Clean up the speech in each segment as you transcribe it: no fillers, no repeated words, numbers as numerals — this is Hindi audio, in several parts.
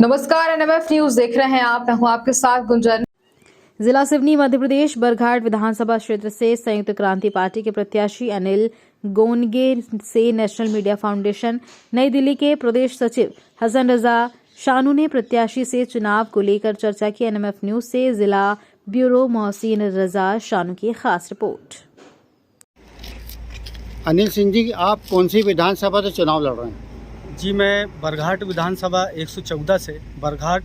नमस्कार, एनएमएफ न्यूज देख रहे हैं आप। मैं हूं आपके साथ गुंजन। जिला सिवनी मध्य प्रदेश बरघाट विधानसभा क्षेत्र से संयुक्त क्रांति पार्टी के प्रत्याशी अनिल गोनगे से नेशनल मीडिया फाउंडेशन नई दिल्ली के प्रदेश सचिव हसन रजा शानू ने प्रत्याशी से चुनाव को लेकर चर्चा की। एनएमएफ न्यूज से जिला ब्यूरो मोहसिन रजा शानू की खास रिपोर्ट। अनिल सिंह जी, आप कौन सी विधानसभा से चुनाव लड़ रहे हैं? जी, मैं बरघाट विधानसभा 114 से, बरघाट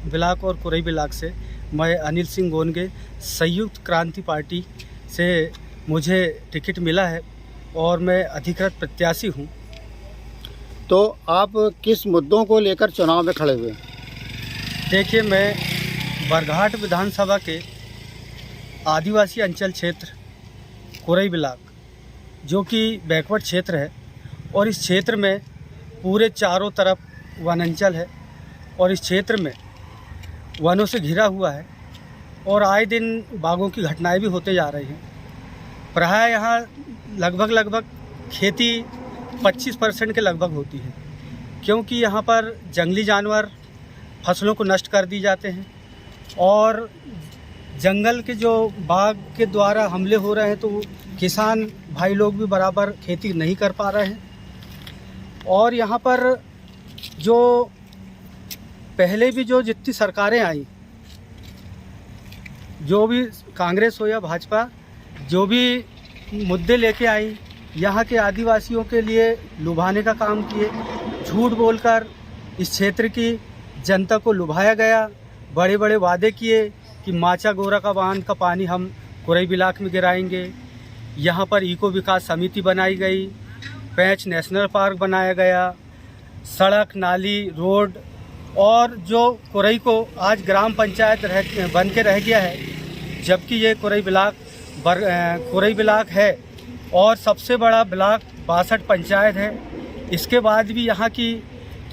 ब्लॉक और कुरई ब्लॉक से मैं अनिल सिंह गोनगे संयुक्त क्रांति पार्टी से मुझे टिकट मिला है और मैं अधिकृत प्रत्याशी हूं। तो आप किस मुद्दों को लेकर चुनाव में खड़े हुए हैं? देखिए, मैं बरघाट विधानसभा के आदिवासी अंचल क्षेत्र कुरई ब्लॉक, जो कि बैकवर्ड क्षेत्र है, और इस क्षेत्र में पूरे चारों तरफ वन अंचल है और इस क्षेत्र में वनों से घिरा हुआ है और आए दिन बाघों की घटनाएं भी होते जा रही हैं। प्रायः यहाँ लगभग खेती 25% के लगभग होती है, क्योंकि यहाँ पर जंगली जानवर फसलों को नष्ट कर दी जाते हैं और जंगल के जो बाघ के द्वारा हमले हो रहे हैं, तो किसान भाई लोग भी बराबर खेती नहीं कर पा रहे हैं। और यहाँ पर जो पहले भी जो जितनी सरकारें आई, जो भी कांग्रेस हो या भाजपा, जो भी मुद्दे लेके आई, यहाँ के आदिवासियों के लिए लुभाने का काम किए। झूठ बोलकर इस क्षेत्र की जनता को लुभाया गया। बड़े बड़े वादे किए कि माचा गोरा का बांध का पानी हम कुरई ब्लॉक में गिराएंगे। यहाँ पर इको विकास समिति बनाई गई, पैंच नेशनल पार्क बनाया गया, सड़क, नाली, रोड, और जो कुरई को आज ग्राम पंचायत बन के रह गया है, जबकि ये कुरई ब्लॉक है और सबसे बड़ा ब्लॉक 62 पंचायत है। इसके बाद भी यहाँ की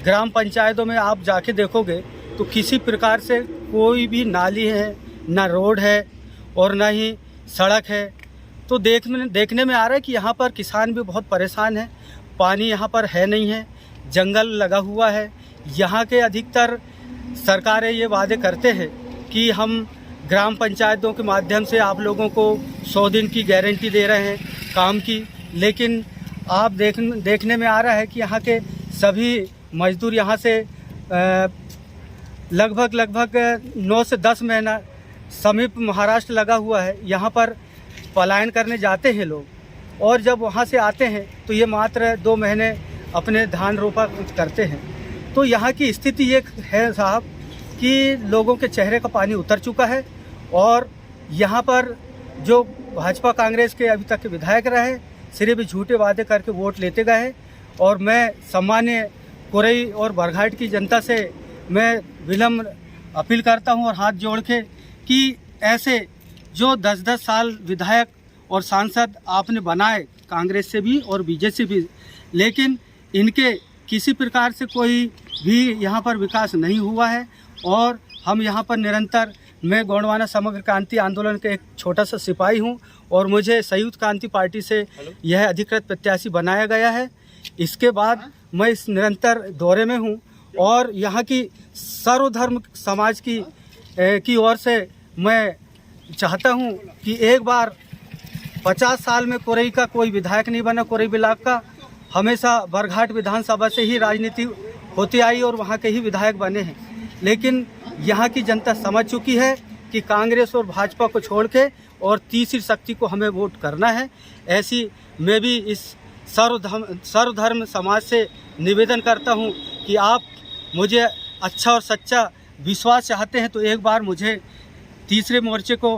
ग्राम पंचायतों में आप जाके देखोगे तो किसी प्रकार से कोई भी नाली है, ना रोड है और ना ही सड़क है। तो देखने में आ रहा है कि यहाँ पर किसान भी बहुत परेशान है। पानी यहाँ पर है नहीं है, जंगल लगा हुआ है। यहाँ के अधिकतर सरकारें ये वादे करते हैं कि हम ग्राम पंचायतों के माध्यम से आप लोगों को 100 दिन की गारंटी दे रहे हैं काम की, लेकिन आप देखने में आ रहा है कि यहाँ के सभी मजदूर यहाँ से लगभग 9 से 10 महीना समीप महाराष्ट्र लगा हुआ है, यहाँ पर पलायन करने जाते हैं लोग, और जब वहाँ से आते हैं तो ये मात्र 2 महीने अपने धान रोपा करते हैं। तो यहाँ की स्थिति ये है साहब कि लोगों के चेहरे का पानी उतर चुका है और यहाँ पर जो भाजपा कांग्रेस के अभी तक के विधायक रहे, सिर्फ भी झूठे वादे करके वोट लेते गए। और मैं सामान्य कुरई और बरघाट की जनता से मैं विनम्र अपील करता हूँ और हाथ जोड़ के कि ऐसे जो 10-10 साल विधायक और सांसद आपने बनाए, कांग्रेस से भी और बीजेपी से भी, लेकिन इनके किसी प्रकार से कोई भी यहाँ पर विकास नहीं हुआ है। और हम यहाँ पर निरंतर, मैं गोंडवाना समग्र क्रांति आंदोलन के एक छोटा सा सिपाही हूँ और मुझे संयुक्त क्रांति पार्टी से यह अधिकृत प्रत्याशी बनाया गया है। इसके बाद मैं इस निरंतर दौरे में हूँ और यहाँ की सर्वधर्म समाज की ओर से मैं चाहता हूँ कि एक बार 50 साल में कुरई का कोई विधायक नहीं बना, कुरई ब्लॉक का हमेशा बरघाट विधानसभा से ही राजनीति होती आई और वहाँ के ही विधायक बने हैं। लेकिन यहाँ की जनता समझ चुकी है कि कांग्रेस और भाजपा को छोड़ के और तीसरी शक्ति को हमें वोट करना है। ऐसी मैं भी इस सर्वधर्म समाज से निवेदन करता हूँ कि आप मुझे अच्छा और सच्चा विश्वास चाहते हैं तो एक बार मुझे तीसरे मोर्चे को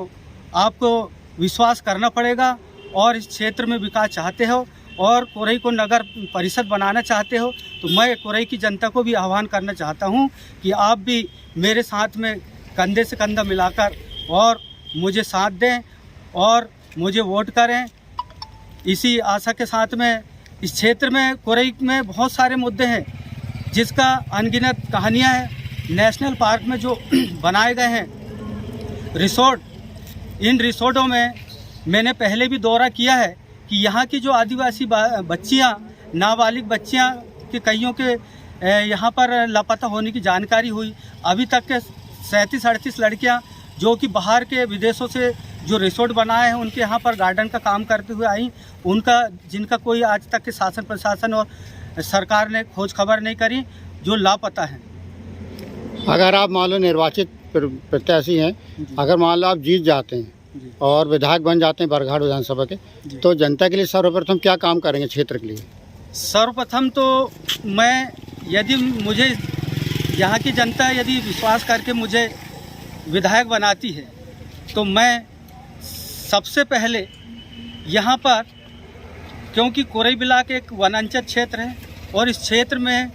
आपको विश्वास करना पड़ेगा। और इस क्षेत्र में विकास चाहते हो और कुरई को नगर परिषद बनाना चाहते हो तो मैं कुरई की जनता को भी आह्वान करना चाहता हूं कि आप भी मेरे साथ में कंधे से कंधा मिलाकर और मुझे साथ दें और मुझे वोट करें। इसी आशा के साथ में इस क्षेत्र में कुरई में बहुत सारे मुद्दे हैं जिसका अनगिनत कहानियाँ हैं। नेशनल पार्क में जो बनाए गए हैं रिसोर्ट, इन रिसोर्टों में मैंने पहले भी दौरा किया है कि यहाँ की जो आदिवासी बच्चियाँ, नाबालिग बच्चियाँ के कईयों के यहाँ पर लापता होने की जानकारी हुई। अभी तक के 37-38 लड़कियाँ जो कि बाहर के विदेशों से जो रिसोर्ट बनाए हैं उनके यहाँ पर गार्डन का काम करते हुए आई, उनका जिनका कोई आज तक के शासन प्रशासन और सरकार ने खोज खबर नहीं करी, जो लापता हैं। अगर आप मान लो निर्वाचित प्रत्याशी हैं, अगर मान लो आप जीत जाते हैं और विधायक बन जाते हैं बरघाट विधानसभा के, तो जनता के लिए सर्वप्रथम क्या काम करेंगे क्षेत्र के लिए? सर्वप्रथम तो मैं, यदि मुझे यहाँ की जनता यदि विश्वास करके मुझे विधायक बनाती है तो मैं सबसे पहले यहाँ पर, क्योंकि कोरई ब्लॉक एक वनांचल क्षेत्र है और इस क्षेत्र में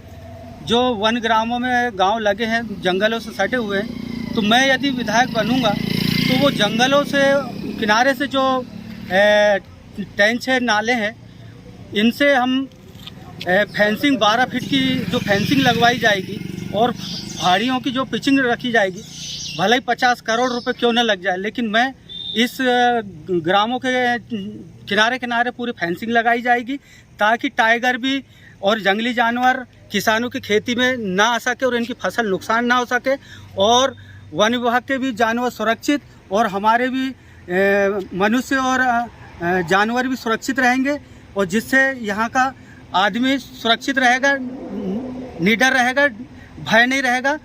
जो वन ग्रामों में गांव लगे हैं, जंगलों से सटे हुए हैं, तो मैं यदि विधायक बनूंगा तो वो जंगलों से किनारे से जो टेंच है, नाले हैं, इनसे हम फेंसिंग 12 फीट की जो फेंसिंग लगवाई जाएगी और पहाड़ियों की जो पिचिंग रखी जाएगी, भले ही 50 करोड़ रुपए क्यों न लग जाए, लेकिन मैं इस ग्रामों के किनारे किनारे पूरी फेंसिंग लगाई जाएगी ताकि टाइगर भी और जंगली जानवर किसानों की खेती में ना आ सके और इनकी फसल नुकसान ना हो सके, और वन विभाग के भी जानवर सुरक्षित और हमारे भी मनुष्य और जानवर भी सुरक्षित रहेंगे, और जिससे यहाँ का आदमी सुरक्षित रहेगा, निडर रहेगा, भय नहीं रहेगा।